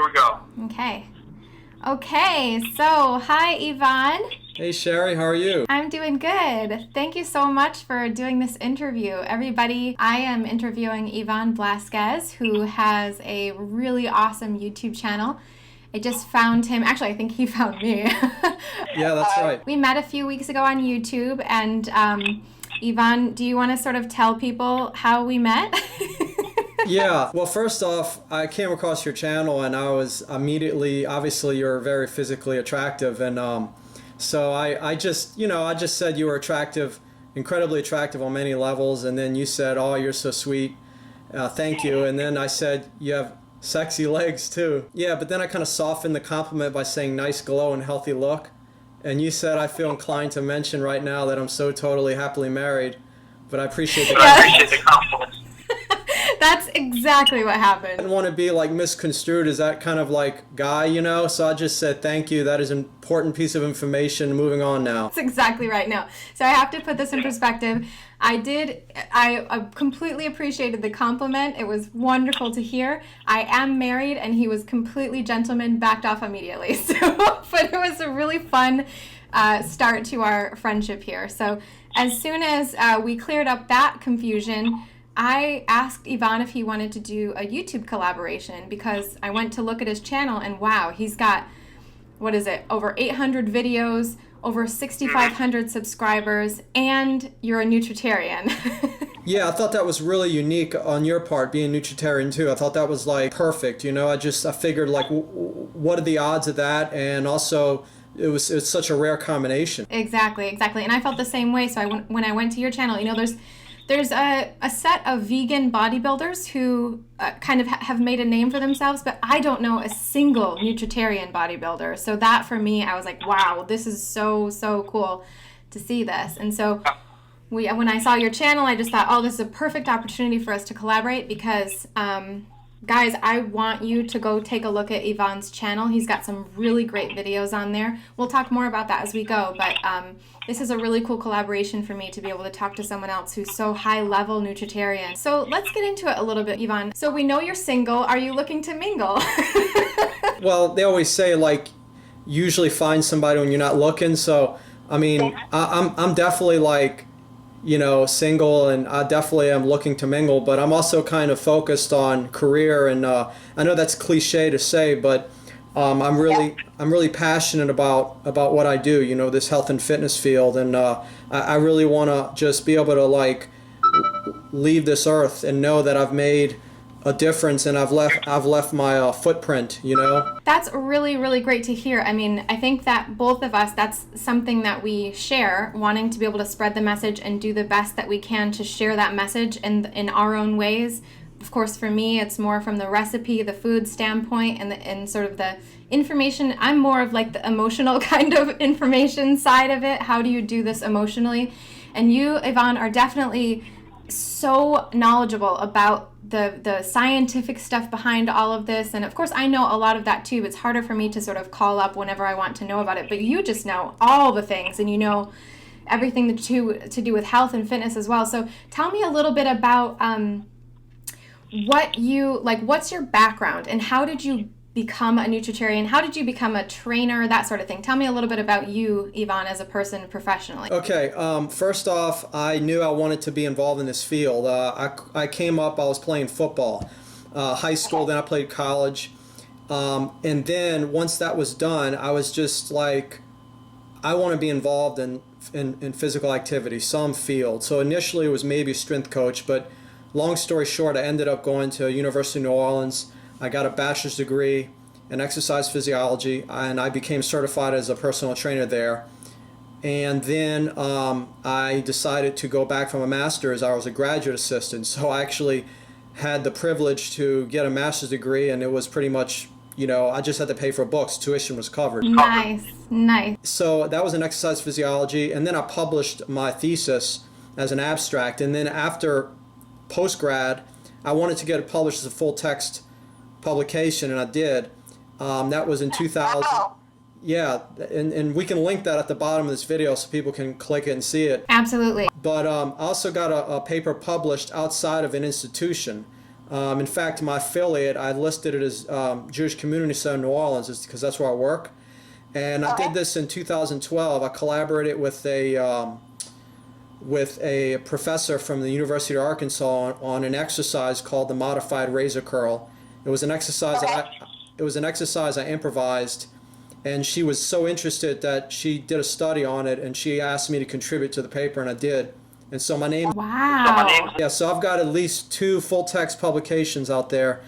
here we go. Okay, so hi, Ivan. Hey, Cheri, how are you? I'm doing good. Thank you so much for doing this interview. Everybody, I am interviewing Ivan Blazquez, who has a really awesome YouTube channel. I just found him. Actually, I think he found me. Yeah, that's right. We met a few weeks ago on YouTube, and Ivan, do you want to sort of tell people how we met? Yeah, well, first off, I came across your channel and I was immediately, obviously you're very physically attractive, and so I just said you were attractive, incredibly attractive on many levels, and then you said, oh, you're so sweet, thank you, and then I said, you have sexy legs too. Yeah, but then I kind of softened the compliment by saying nice glow and healthy look, and you said, I feel inclined to mention right now that I'm so totally happily married, but I appreciate the compliment. I appreciate the compliment. That's exactly what happened. I didn't want to be like misconstrued as that kind of like guy, so I just said thank you, that is an important piece of information, moving on now. That's exactly right. No, so I have to put this in perspective. I completely appreciated the compliment. It was wonderful to hear. I am married, and he was completely gentleman, backed off immediately. So, but it was a really fun start to our friendship here. So as soon as we cleared up that confusion, I asked Ivan if he wanted to do a YouTube collaboration, because I went to look at his channel and wow, he's got, over 800 videos, over 6,500 subscribers, and you're a Nutritarian. Yeah, I thought that was really unique on your part, being Nutritarian too. I thought that was like perfect, I figured like, what are the odds of that? And also, it's such a rare combination. Exactly. And I felt the same way. So when I went to your channel, there's a set of vegan bodybuilders who kind of have made a name for themselves, but I don't know a single Nutritarian bodybuilder. So that for me, I was like, wow, this is so cool to see this. And so when I saw your channel, I just thought, oh, this is a perfect opportunity for us to collaborate, because guys, I want you to go take a look at Ivan's channel. He's got some really great videos on there. We'll talk more about that as we go, but this is a really cool collaboration for me to be able to talk to someone else who's so high-level Nutritarian. So let's get into it a little bit, Ivan. So we know you're single. Are you looking to mingle? Well, they always say, like, usually find somebody when you're not looking. So, I mean, I'm definitely, like, single, and I definitely am looking to mingle, but I'm also kind of focused on career, and I know that's cliche to say, but I'm really passionate about what I do, this health and fitness field, and I really want to just be able to like leave this earth and know that I've made a difference and I've left my footprint, That's really great to hear. I mean, I think that both of us, that's something that we share, wanting to be able to spread the message and do the best that we can to share that message in our own ways. Of course, for me, it's more from the recipe, the food standpoint, and sort of the information. I'm more of like the emotional kind of information side of it. How do you do this emotionally? And you, Ivan, are definitely so knowledgeable about the scientific stuff behind all of this. And of course, I know a lot of that too. It's harder for me to sort of call up whenever I want to know about it. But you just know all the things, and you know everything to do with health and fitness as well. So tell me a little bit about what's your background, and how did you become a Nutritarian? How did you become a trainer, that sort of thing? Tell me a little bit about you, Ivan, as a person professionally. Okay, first off, I knew I wanted to be involved in this field. I came up, I was playing football, high school, then I played college, and then once that was done, I was just like, I want to be involved in physical activity, some field. So initially it was maybe a strength coach, but long story short, I ended up going to University of New Orleans. I got a bachelor's degree in exercise physiology, and I became certified as a personal trainer there. And then I decided to go back from a master's. I was a graduate assistant, so I actually had the privilege to get a master's degree, and it was pretty much, I just had to pay for books. Tuition was covered. Nice. So that was in exercise physiology, and then I published my thesis as an abstract. And then after post-grad, I wanted to get it published as a full-text publication, and I did. That was in 2000. Yeah, and we can link that at the bottom of this video so people can click it and see it. Absolutely. But I also got a paper published outside of an institution. In fact, my affiliate, I listed it as Jewish Community Center New Orleans because that's where I work. And I did this in 2012. I collaborated with a professor from the University of Arkansas on an exercise called the modified razor curl. It was an exercise I improvised, and she was so interested that she did a study on it, and she asked me to contribute to the paper, and I did. And so my name. Wow. Yeah, so I've got at least 2 full text publications out there,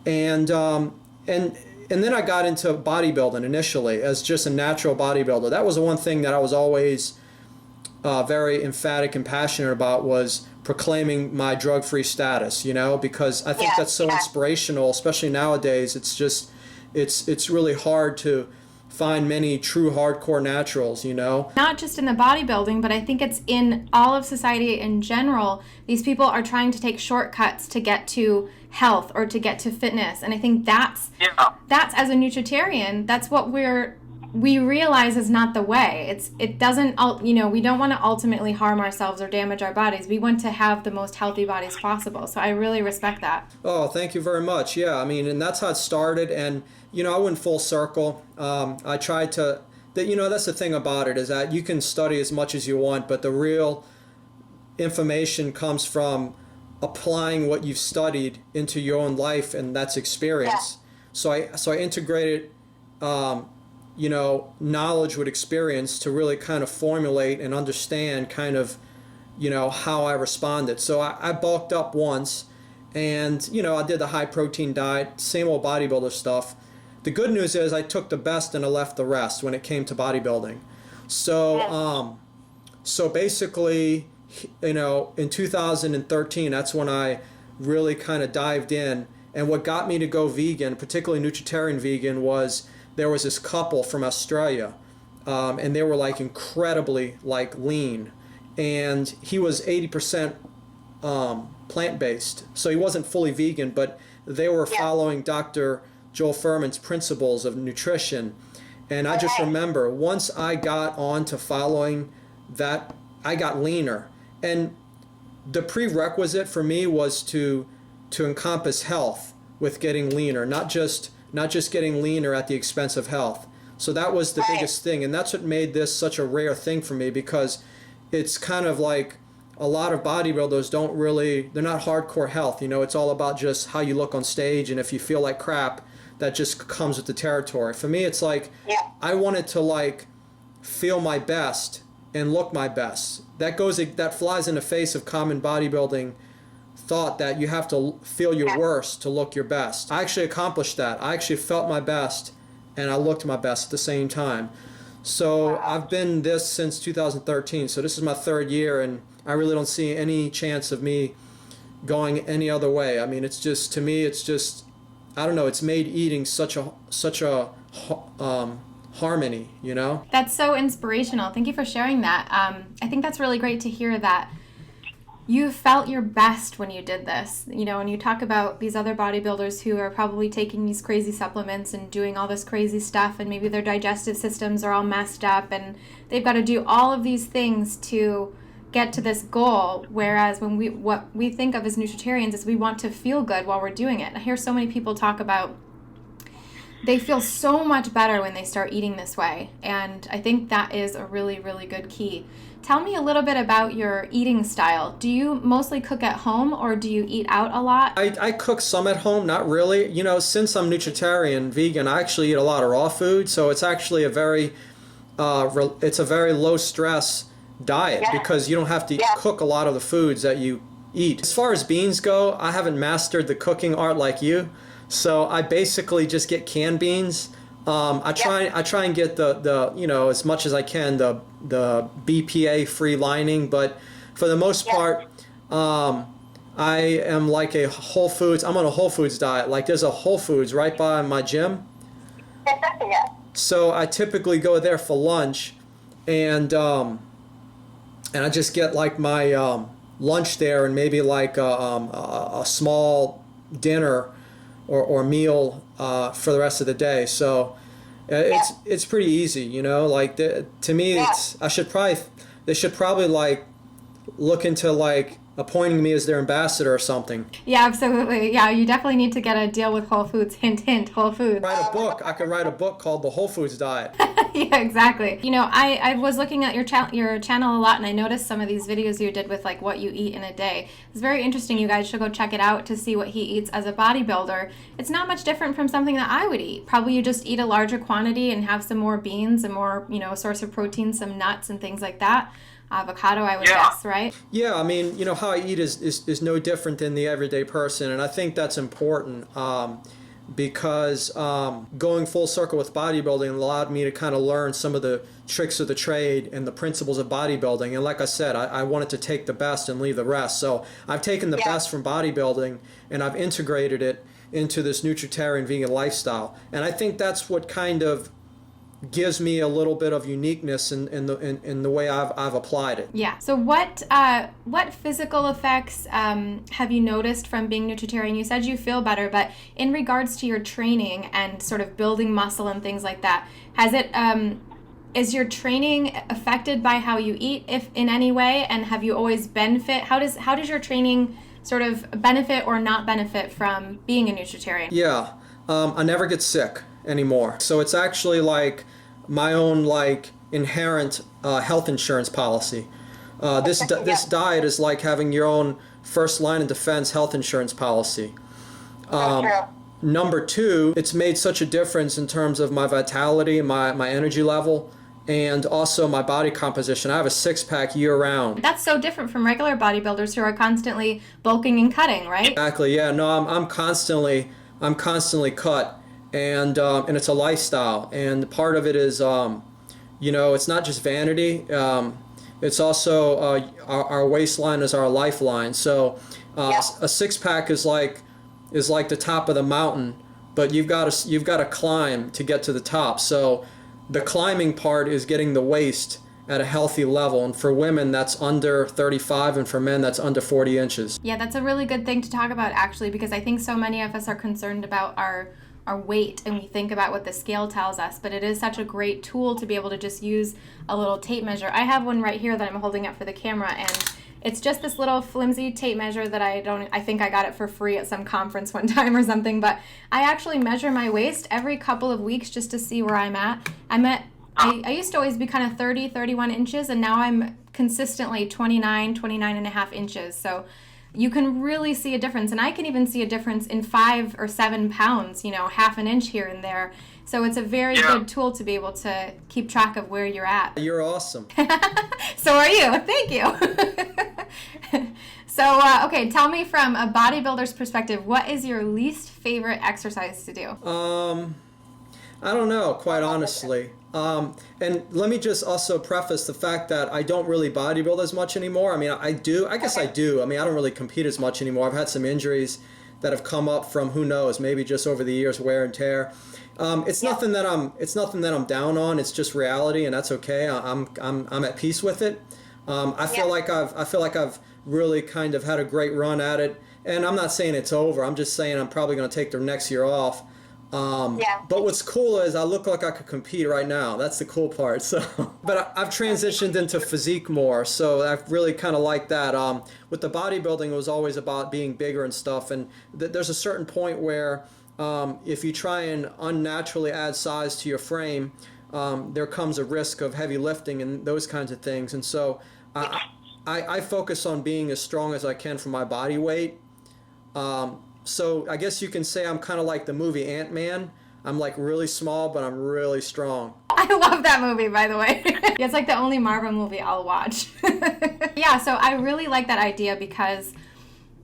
and then I got into bodybuilding initially as just a natural bodybuilder. That was the one thing that I was always very emphatic and passionate about, was proclaiming my drug-free status, because I think that's so inspirational, especially nowadays. It's just, it's really hard to find many true hardcore naturals, Not just in the bodybuilding, but I think it's in all of society in general. These people are trying to take shortcuts to get to health or to get to fitness. And I think that's as a nutritarian, that's what we realize is not the way. It doesn't, we don't want to ultimately harm ourselves or damage our bodies. We want to have the most healthy bodies possible. So I really respect that. Oh, thank you very much. Yeah, I mean, and that's how it started. And, I went full circle. I tried to, that's the thing about it, is that you can study as much as you want, but the real information comes from applying what you've studied into your own life, and that's experience. Yeah. So I integrated, knowledge with experience to really kind of formulate and understand kind of, how I responded. So I bulked up once, and, I did the high protein diet, same old bodybuilder stuff. The good news is I took the best and I left the rest when it came to bodybuilding. So, so basically, in 2013, that's when I really kind of dived in. And what got me to go vegan, particularly Nutritarian vegan, was there was this couple from Australia, and they were like incredibly lean, and he was 80% plant-based, so he wasn't fully vegan, but they were following Dr. Joel Fuhrman's principles of nutrition. And I just remember once I got on to following that, I got leaner. And the prerequisite for me was to encompass health with getting leaner, not just getting leaner at the expense of health. So that was the biggest thing, and that's what made this such a rare thing for me, because it's kind of like a lot of bodybuilders they're not hardcore health. It's all about just how you look on stage, and if you feel like crap, that just comes with the territory. For me, it's like I wanted to feel my best and look my best. That flies in the face of common bodybuilding thought that you have to feel your worst to look your best. I actually accomplished that. I actually felt my best and I looked my best at the same time. So I've been this since 2013. So this is my 3rd year, and I really don't see any chance of me going any other way. I mean, it's just, to me, it's just, I don't know, it's made eating such a harmony, That's so inspirational. Thank you for sharing that. I think that's really great to hear that you felt your best when you did this. When you talk about these other bodybuilders who are probably taking these crazy supplements and doing all this crazy stuff, and maybe their digestive systems are all messed up and they've got to do all of these things to get to this goal, whereas what we think of as nutritarians is we want to feel good while we're doing it. I hear so many people talk about they feel so much better when they start eating this way, and I think that is a really, really good key. Tell me a little bit about your eating style. Do you mostly cook at home, or do you eat out a lot? I cook some at home, not really. Since I'm nutritarian vegan, I actually eat a lot of raw food, so it's actually a very low stress diet, because you don't have to cook a lot of the foods that you eat. As far as beans go, I haven't mastered the cooking art like you, so I basically just get canned beans. I try and get the as much as I can the BPA free lining, but for the most part, I am like a Whole Foods. I'm on a Whole Foods diet. Like there's a Whole Foods right by my gym. So I typically go there for lunch, and I just get like my lunch there, and maybe like a small dinner or meal for the rest of the day. So it's pretty easy, to me, they should probably like look into like appointing me as their ambassador or something. Yeah, absolutely. Yeah, you definitely need to get a deal with Whole Foods. Hint, hint, Whole Foods. Write a book. I could write a book called The Whole Foods Diet. Yeah, exactly. You know, I was looking at your channel a lot, and I noticed some of these videos you did with like what you eat in a day. It's very interesting. You guys should go check it out to see what he eats as a bodybuilder. It's not much different from something that I would eat. Probably you just eat a larger quantity and have some more beans and more, you know, source of protein, some nuts and things like that. Avocado, I would guess, right? Yeah, I mean, you know, how I eat is no different than the everyday person, and I think that's important. Because going full circle with bodybuilding allowed me to kind of learn some of the tricks of the trade and the principles of bodybuilding. And like I said, I wanted to take the best and leave the rest. So I've taken the best from bodybuilding and I've integrated it into this Nutritarian vegan lifestyle. And I think that's what kind of gives me a little bit of uniqueness in the way I've applied it. Yeah. So what physical effects have you noticed from being nutritarian? You said you feel better, but in regards to your training and sort of building muscle and things like that, has it is your training affected by how you eat, if in any way? And have you always been fit? How does your training sort of benefit or not benefit from being a nutritarian? Yeah. I never get sick anymore. So it's actually like my own like inherent health insurance policy. This diet is like having your own first line of defense health insurance policy. Number two, it's made such a difference in terms of my vitality, my energy level, and also my body composition. I have a six-pack year-round. That's so different from regular bodybuilders who are constantly bulking and cutting, right? Exactly. Yeah. No, I'm constantly cut. And it's a lifestyle, and part of it is, you know, it's not just vanity. It's also our waistline is our lifeline. So a six-pack is like the top of the mountain, but you've got to climb to get to the top. So the climbing part is getting the waist at a healthy level, and for women that's under 35, and for men that's under 40 inches. Yeah, that's a really good thing to talk about, actually, because I think so many of us are concerned about our weight and we think about what the scale tells us, but it is such a great tool to be able to just use a little tape measure. I have one right here that I'm holding up for the camera, and it's just this little flimsy tape measure that I think I got it for free at some conference one time or something, but I actually measure my waist every couple of weeks just to see where I'm at. I used to always be kind of 30, 31 inches, and now I'm consistently 29 and a half inches. So you can really see a difference, and I can even see a difference in 5 or 7 pounds, you know, half an inch here and there. So it's a very good tool to be able to keep track of where you're at. You're awesome. So are you. Thank you. So, okay, tell me from a bodybuilder's perspective, what is your least favorite exercise to do? I don't know, quite honestly. And let me just also preface the fact that I don't really bodybuild as much anymore. I mean, I do. I guess I do. I mean, I don't really compete as much anymore. I've had some injuries that have come up from, who knows, maybe just over the years, wear and tear. It's nothing that I'm down on. It's just reality, and that's okay. I'm at peace with it. I feel like I've really kind of had a great run at it, and I'm not saying it's over. I'm just saying I'm probably going to take the next year off. But what's cool is I look like I could compete right now. That's the cool part. So, but I've transitioned into physique more, so I've really kind of liked that. With the bodybuilding, it was always about being bigger and stuff, and there's a certain point where if you try and unnaturally add size to your frame, there comes a risk of heavy lifting and those kinds of things. And so I focus on being as strong as I can for my body weight. So I guess you can say I'm kind of like the movie Ant-Man. I'm like really small, but I'm really strong. I love that movie, by the way. It's like the only Marvel movie I'll watch. Yeah, so I really like that idea because,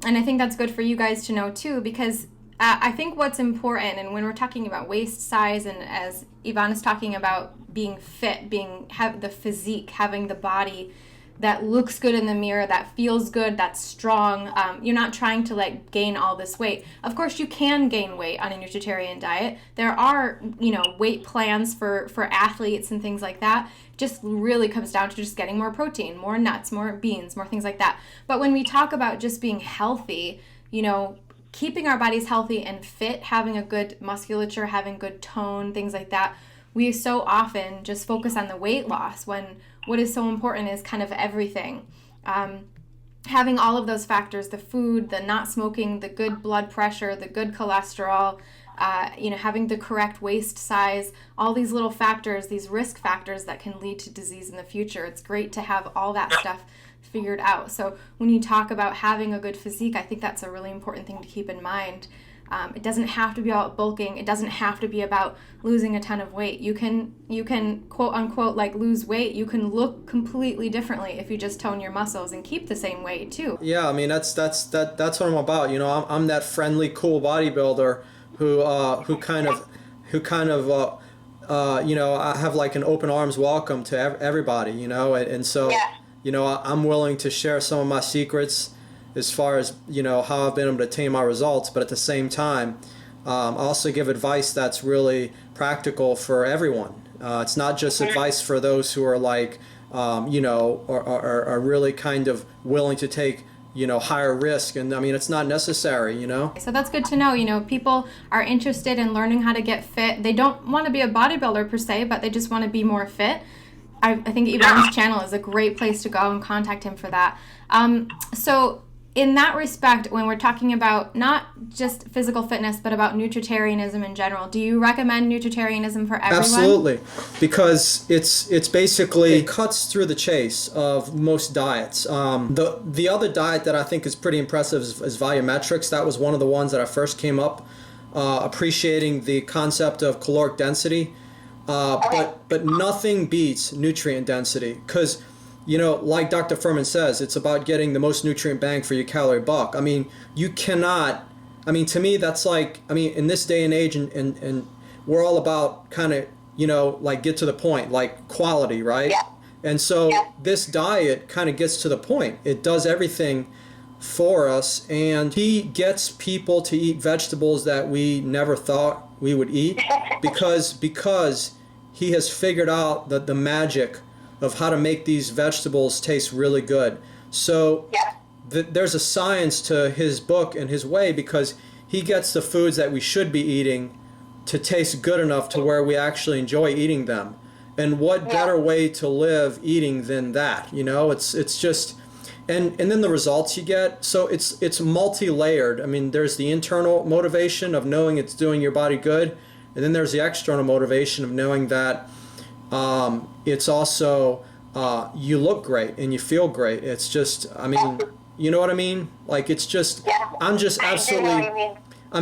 and I think that's good for you guys to know too, because I think what's important, and when we're talking about waist size, and as Yvonne is talking about being fit, have the physique, having the body that looks good in the mirror, that feels good, that's strong. You're not trying to like gain all this weight. Of course, you can gain weight on a nutritarian diet. There are, weight plans for athletes and things like that. Just really comes down to just getting more protein, more nuts, more beans, more things like that. But when we talk about just being healthy, keeping our bodies healthy and fit, having a good musculature, having good tone, things like that, we so often just focus on the weight loss when what is so important is kind of everything. having all of those factors, the food, the not smoking, the good blood pressure, the good cholesterol, having the correct waist size, all these little factors, these risk factors that can lead to disease in the future. It's great to have all that stuff figured out. So when you talk about having a good physique, I think that's a really important thing to keep in mind. It doesn't have to be about bulking. It doesn't have to be about losing a ton of weight. You can quote unquote like lose weight. You can look completely differently if you just tone your muscles and keep the same weight too. Yeah, I mean that's what I'm about. I'm that friendly, cool bodybuilder who kind of I have like an open arms welcome to everybody. And so I'm willing to share some of my secrets as far as how I've been able to attain my results, but at the same time I also give advice that's really practical for everyone. It's not just advice for those who are like are really kind of willing to take higher risk, and I mean it's not necessary. So that's good to know. People are interested in learning how to get fit. They don't want to be a bodybuilder per se, but they just want to be more fit. I think Yvonne's channel is a great place to go and contact him for that. So in that respect, when we're talking about not just physical fitness, but about nutritarianism in general, do you recommend nutritarianism for everyone? Absolutely, because it's basically, it cuts through the chase of most diets. The other diet that I think is pretty impressive is volumetrics. That was one of the ones that I first came up appreciating the concept of caloric density, but nothing beats nutrient density, because like Dr. Furman says, it's about getting the most nutrient bang for your calorie buck. I mean, you cannot, to me, that's like, in this day and age, and we're all about kind of, like get to the point, like quality, right? Yeah. And so this diet kind of gets to the point. It does everything for us, and he gets people to eat vegetables that we never thought we would eat because he has figured out the magic of how to make these vegetables taste really good. So there's a science to his book and his way, because he gets the foods that we should be eating to taste good enough to where we actually enjoy eating them. And what better way to live eating than that? It's just, and then the results you get. So it's multi-layered. There's the internal motivation of knowing it's doing your body good, and then there's the external motivation of knowing that it's also you look great and you feel great. It's just, you know what I mean? Like, it's just, I'm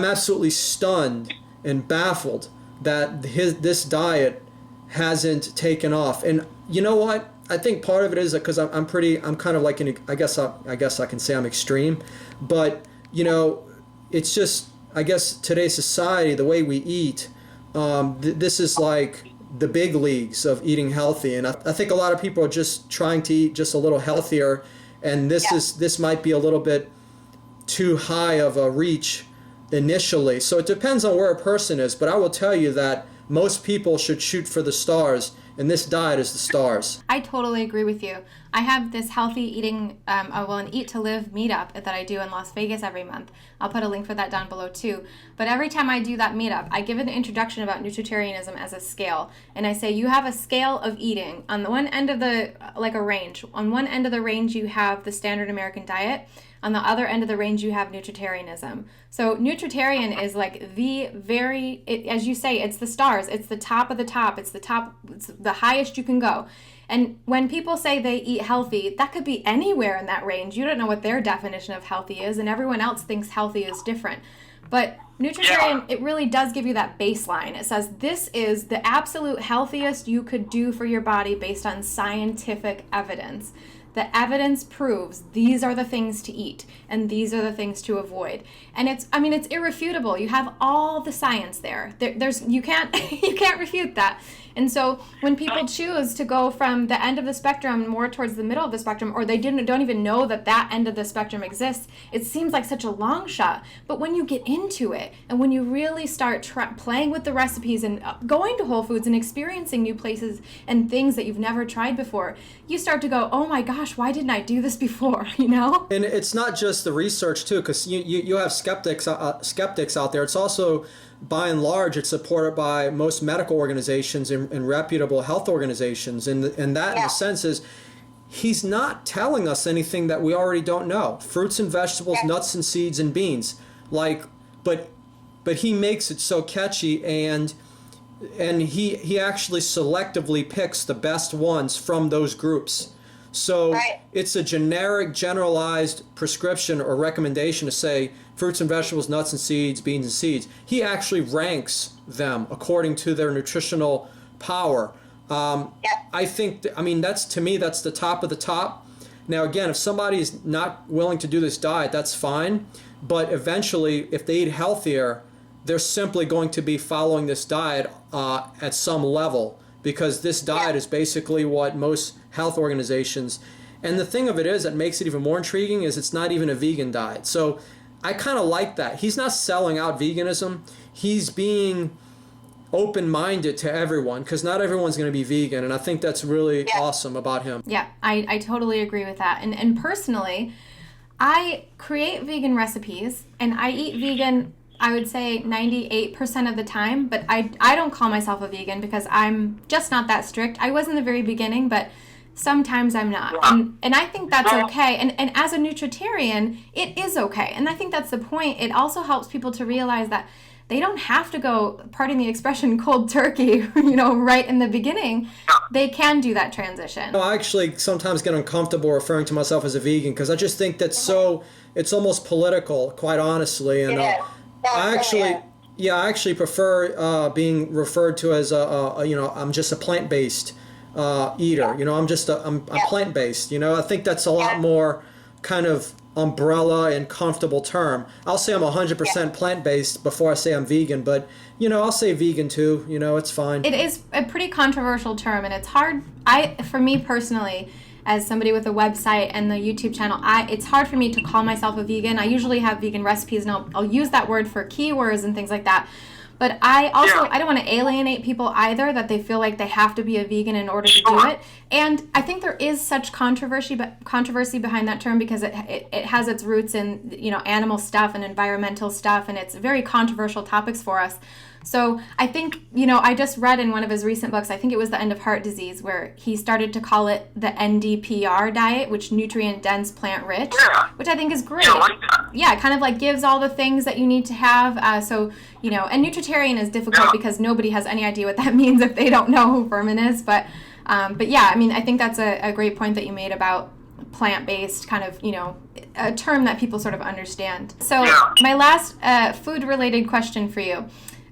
absolutely stunned and baffled that this diet hasn't taken off. And you know what? I think part of it is because I'm kind of like I guess I can say I'm extreme, but it's just, I guess today's society, the way we eat, this is like the big leagues of eating healthy, and I think a lot of people are just trying to eat just a little healthier, and this might be a little bit too high of a reach initially. So it depends on where a person is, but I will tell you that most people should shoot for the stars, and this diet is the stars. I totally agree with you. I have this healthy eating, an Eat to Live meetup that I do in Las Vegas every month. I'll put a link for that down below too. But every time I do that meetup, I give an introduction about nutritarianism as a scale. And I say, you have a scale of eating. On the one end of like a range. On one end of the range, you have the standard American diet. On the other end of the range, you have nutritarianism. So nutritarian is like as you say, it's the stars. It's the top of the top. It's the highest you can go. And when people say they eat healthy, that could be anywhere in that range. You don't know what their definition of healthy is, and everyone else thinks healthy is different. But nutritarian, it really does give you that baseline. It says this is the absolute healthiest you could do for your body based on scientific evidence. The evidence proves these are the things to eat and these are the things to avoid. And it's irrefutable. You have all the science there. You can't refute that. And so when people choose to go from the end of the spectrum more towards the middle of the spectrum, or they don't even know that end of the spectrum exists, it seems like such a long shot. But when you get into it, and when you really start playing with the recipes and going to Whole Foods and experiencing new places and things that you've never tried before, you start to go, oh my gosh, why didn't I do this before? And it's not just the research too, because you have skeptics out there. It's also, by and large, it's supported by most medical organizations and reputable health organizations. And that, in a sense, is he's not telling us anything that we already don't know. Fruits and vegetables, nuts and seeds and beans. But he makes it so catchy, and he actually selectively picks the best ones from those groups. So it's a generic, generalized prescription or recommendation to say fruits and vegetables, nuts and seeds, beans and seeds. He actually ranks them according to their nutritional power. I think, that's, to me, that's the top of the top. Now, again, if somebody's not willing to do this diet, that's fine. But eventually, if they eat healthier, they're simply going to be following this diet at some level, because this diet is basically what most health organizations, and the thing of it is that makes it even more intriguing is it's not even a vegan diet. So I kind of like that. He's not selling out veganism. He's being open-minded to everyone, because not everyone's going to be vegan, and I think that's really awesome about him. Yeah, I totally agree with that. And personally, I create vegan recipes, and I eat vegan, I would say 98% of the time, but I don't call myself a vegan because I'm just not that strict. I was in the very beginning, but sometimes I'm not. And I think that's okay. And as a Nutritarian, it is okay. And I think that's the point. It also helps people to realize that they don't have to go, pardon the expression, cold turkey, right in the beginning. They can do that transition. I actually sometimes get uncomfortable referring to myself as a vegan, because I just think that's it's almost political, quite honestly. And I actually prefer being referred to as I'm just a plant-based eater. I'm plant-based. I think that's a lot more kind of umbrella and comfortable term. I'll say I'm 100% plant-based before I say I'm vegan, but I'll say vegan too. It's fine. It is a pretty controversial term, and it's hard. For me personally, as somebody with a website and the YouTube channel, it's hard for me to call myself a vegan. I usually have vegan recipes, and I'll use that word for keywords and things like that. But I don't want to alienate people either, that they feel like they have to be a vegan in order to do it. And I think there is such controversy behind that term, because it has its roots in animal stuff and environmental stuff, and it's very controversial topics for us. So I think, I just read in one of his recent books, I think it was The End of Heart Disease, where he started to call it the NDPR diet, which nutrient dense, plant rich, which I think is great. I like that. Yeah, it kind of like gives all the things that you need to have. And Nutritarian is difficult because nobody has any idea what that means if they don't know who Furman is. But yeah, I think that's a great point that you made about plant-based, kind of, a term that people sort of understand. So my last food-related question for you.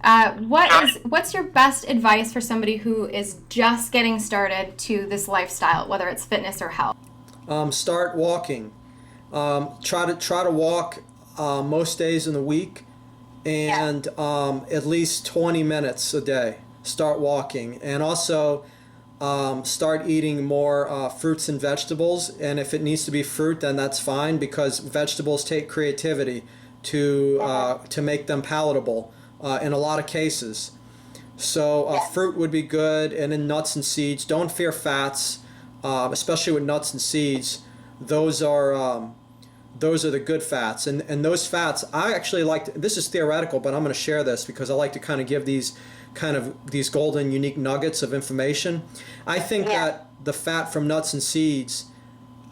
What's your best advice for somebody who is just getting started to this lifestyle, whether it's fitness or health? Start walking. Try to walk most days in the week, and at least 20 minutes a day. Start walking, and also start eating more fruits and vegetables. And if it needs to be fruit, then that's fine, because vegetables take creativity to make them palatable. In a lot of cases. So fruit would be good, and then nuts and seeds. Don't fear fats, especially with nuts and seeds. Those are the good fats, and those fats, I actually like this is theoretical, but I'm going to share this because I like to kind of give these golden unique nuggets of information. I think that the fat from nuts and seeds,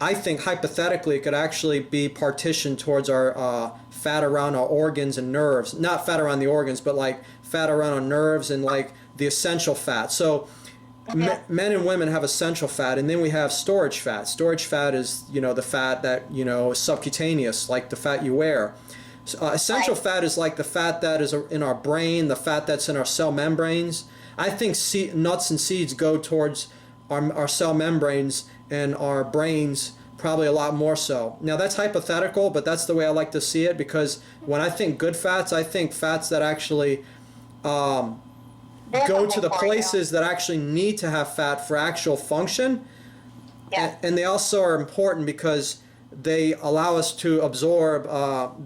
I think hypothetically it could actually be partitioned towards our fat around our organs and nerves. Not fat around the organs, but like fat around our nerves and like the essential fat. So men and women have essential fat, and then we have storage fat. Storage fat is, the fat that, is subcutaneous, like the fat you wear. Essential fat is like the fat that is in our brain, the fat that's in our cell membranes. I think nuts and seeds go towards our cell membranes and our brains, probably a lot more so. Now that's hypothetical, but that's the way I like to see it, because when I think good fats, I think fats that actually go to the places that actually need to have fat for actual function. And they also are important because they allow us to absorb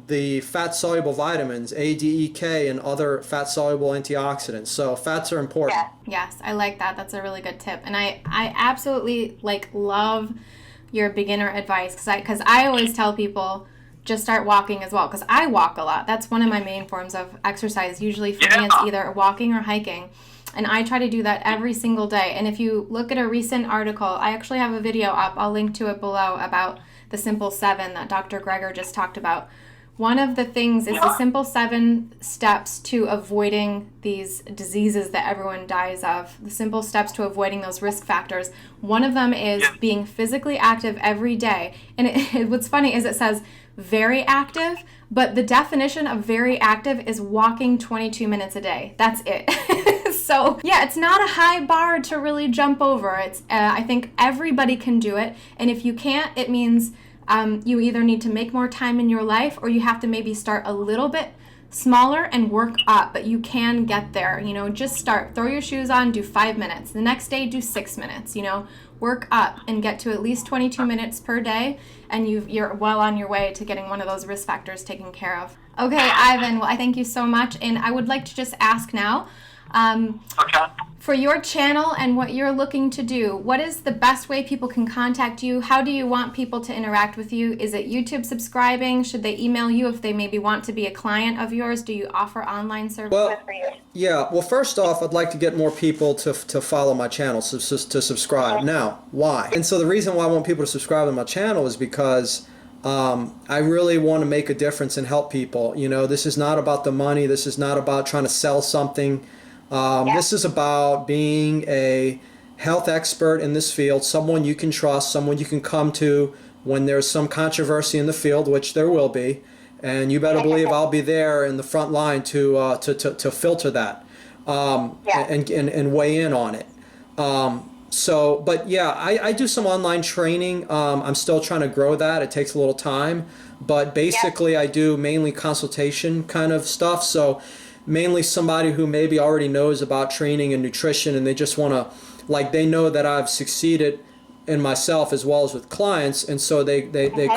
the fat-soluble vitamins, A, D, E, K, and other fat-soluble antioxidants. So fats are important. Yes, I like that. That's a really good tip. And I absolutely love your beginner advice, because I always tell people just start walking as well, because I walk a lot. That's one of my main forms of exercise. Usually for me it's either walking or hiking. And I try to do that every single day. And if you look at a recent article, I actually have a video up, I'll link to it below, about the Simple 7 that Dr. Greger just talked about. One of the things is the Simple 7 steps to avoiding these diseases that everyone dies of. The simple steps to avoiding those risk factors. One of them is being physically active every day. And what's funny is it says very active, but the definition of very active is walking 22 minutes a day. That's it. So yeah, it's not a high bar to really jump over. It's I think everybody can do it. And if you can't, it means you either need to make more time in your life, or you have to maybe start a little bit smaller and work up, but you can get there. You know, just start, throw your shoes on, do 5 minutes. The next day, do 6 minutes, you know, work up and get to at least 22 minutes per day, and you're well on your way to getting one of those risk factors taken care of. Okay, Ivan, well, I thank you so much, and I would like to just ask now, for your channel and what you're looking to do, what is the best way people can contact you? How do you want people to interact with you? Is it YouTube subscribing? Should they email you if they maybe want to be a client of yours? Do you offer online services for you? Yeah, well, first off, I'd like to get more people to follow my channel, to subscribe. Now, why? And so the reason why I want people to subscribe to my channel is because I really want to make a difference and help people. You know, this is not about the money. This is not about trying to sell something. This is about being a health expert in this field, someone you can trust, someone you can come to when there's some controversy in the field, which there will be, and you better believe I'll be there in the front line to filter that and weigh in on it. But yeah, I do some online training. I'm still trying to grow that. It takes a little time, but basically I do mainly consultation kind of stuff. So mainly somebody who maybe already knows about training and nutrition, and they just want to, like, they know that I've succeeded in myself as well as with clients, and so they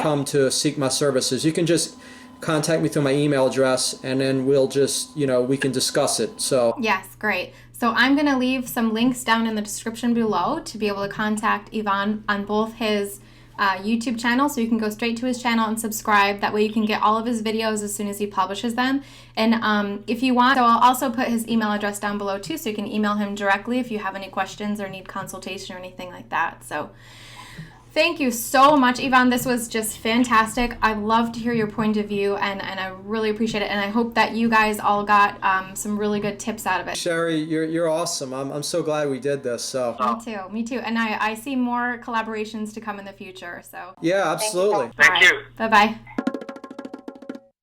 come to seek my services. You can just contact me through my email address, and then we'll just, you know, we can discuss it. So yes, great. So I'm going to leave some links down in the description below to be able to contact Ivan on both his YouTube channel, so you can go straight to his channel and subscribe. That way you can get all of his videos as soon as he publishes them. And if you want, so I'll also put his email address down below too, so you can email him directly if you have any questions or need consultation or anything like that. So thank you so much, Ivan. This was just fantastic. I love to hear your point of view, and I really appreciate it. And I hope that you guys all got some really good tips out of it. Cheri, you're awesome. I'm so glad we did this. So Me too. And I see more collaborations to come in the future. So yeah, absolutely. Thank you. Bye-bye.